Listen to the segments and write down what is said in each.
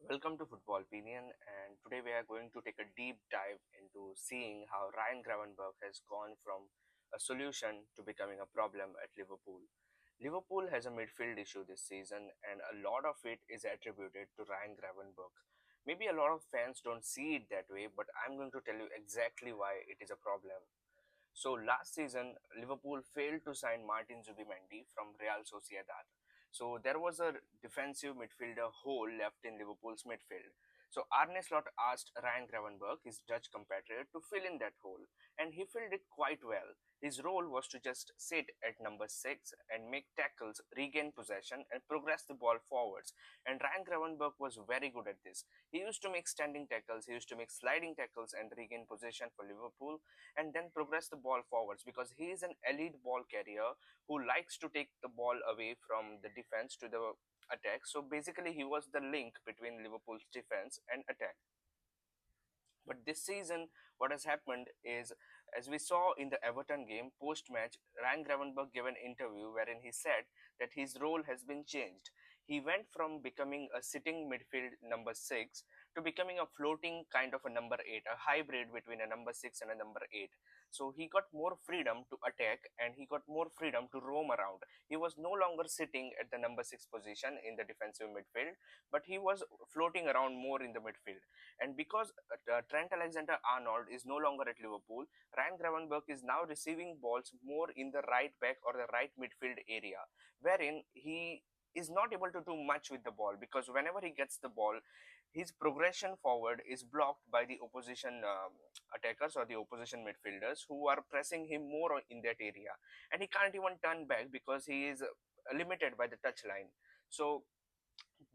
Welcome to Football Opinion, and today we are going to take a deep dive into seeing how Ryan Gravenberch has gone from a solution to becoming a problem at Liverpool. Liverpool has a midfield issue this season, and a lot of it is attributed to Ryan Gravenberch. Maybe a lot of fans don't see it that way, but I'm going to tell you exactly why it is a problem. So last season, Liverpool failed to sign Martin Zubimendi from Real Sociedad. So there was a defensive midfielder hole left in Liverpool's midfield. So Arne Slot asked Ryan Gravenberch, his Dutch compatriot, to fill in that hole, and he filled it quite well. His role was to just sit at number 6 and make tackles, regain possession, and progress the ball forwards. And Ryan Gravenberch was very good at this. He used to make standing tackles, he used to make sliding tackles, and regain possession for Liverpool and then progress the ball forwards because he is an elite ball carrier who likes to take the ball away from the defense to the attack. So basically, he was the link between Liverpool's defense and attack. But this season, what has happened is, as we saw in the Everton game post match, Ryan Gravenberch gave an interview wherein he said that his role has been changed. He went from becoming a sitting midfield number 6 to becoming a floating kind of a number 8, a hybrid between a number 6 and a number 8. So he got more freedom to attack and he got more freedom to roam around. He was no longer sitting at the number 6 position in the defensive midfield, but he was floating around more in the midfield. And because Trent Alexander-Arnold is no longer at Liverpool, Ryan Gravenberch is now receiving balls more in the right back or the right midfield area, wherein he is not able to do much with the ball because whenever he gets the ball, his progression forward is blocked by the opposition attackers or the opposition midfielders who are pressing him more in that area, and he can't even turn back because he is limited by the touch line. So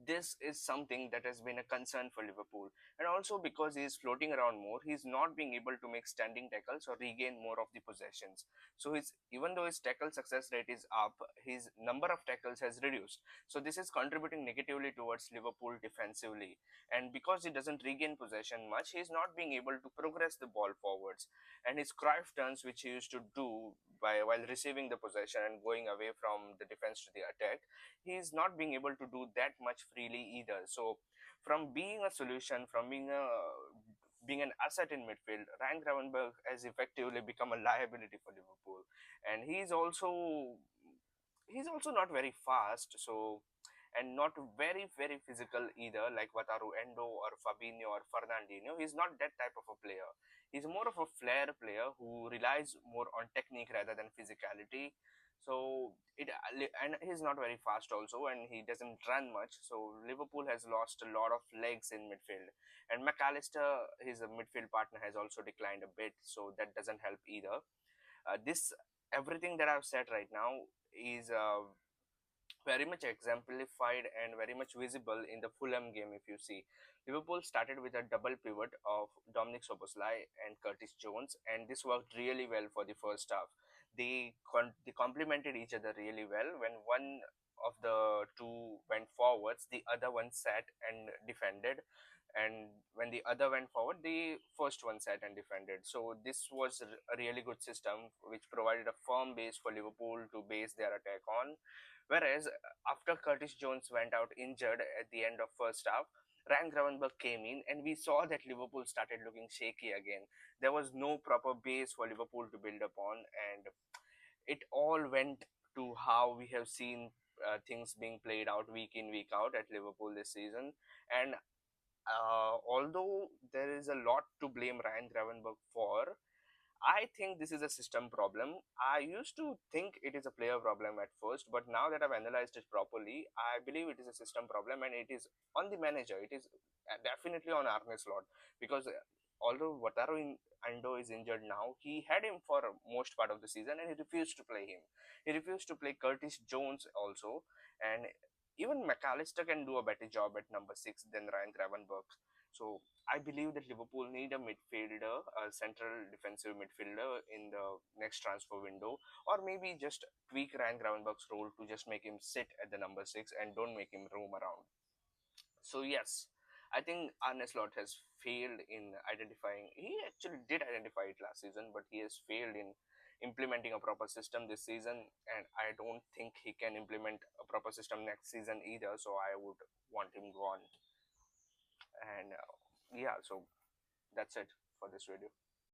this is something that has been a concern for Liverpool. And also because he is floating around more, he's not being able to make standing tackles or regain more of the possessions. So his even though his tackle success rate is up, his number of tackles has reduced. So this is contributing negatively towards Liverpool defensively. And because he doesn't regain possession much, he is not being able to progress the ball forwards. And his Cruyff turns, which he used to do by while receiving the possession and going away from the defense to the attack, he's not being able to do that much freely either. So from being a solution, from being an asset in midfield, Ryan Gravenberch has effectively become a liability for Liverpool, and he's also not very fast. So and not very physical either, like Wataru Endo or Fabinho or Fernandinho. He's not that type of a player. He's more of a flair player who relies more on technique rather than physicality. So and he's not very fast also, and he doesn't run much. So Liverpool has lost a lot of legs in midfield, and McAllister, his midfield partner, has also declined a bit. So that doesn't help either. This everything that I've said right now is very much exemplified and very much visible in the Fulham game. If you see, Liverpool started with a double pivot of Dominic Soboslai and Curtis Jones, and this worked really well for the first half. They complemented each other really well. When one of the two went forwards, the other one sat and defended, and when the other went forward, the first one sat and defended. So this was a really good system which provided a firm base for Liverpool to base their attack on. Whereas after Curtis Jones went out injured at the end of first half, Ryan Gravenberch came in, and we saw that Liverpool started looking shaky again. There was no proper base for Liverpool to build upon, and it all went to how we have seen things being played out week in week out at Liverpool this season. And although there is a lot to blame Ryan Gravenberch for, I think this is a system problem. I used to think it is a player problem at first, but now that I've analyzed it properly, I believe it is a system problem and it is on the manager. It is definitely on Arne Slot because although Ando is injured now, he had him for most part of the season and he refused to play him. He refused to play Curtis Jones also, and even McAllister can do a better job at number 6 than Ryan Gravenberch. So I believe that Liverpool need a midfielder, a central defensive midfielder in the next transfer window, or maybe just tweak Ryan Gravenberch's role to just make him sit at the number 6 and don't make him roam around. So yes, I think Arne Slot has failed in identifying. He actually did identify it last season, but he has failed in implementing a proper system this season, and I don't think he can implement a proper system next season either. So I would want him gone. And yeah, so that's it for this video.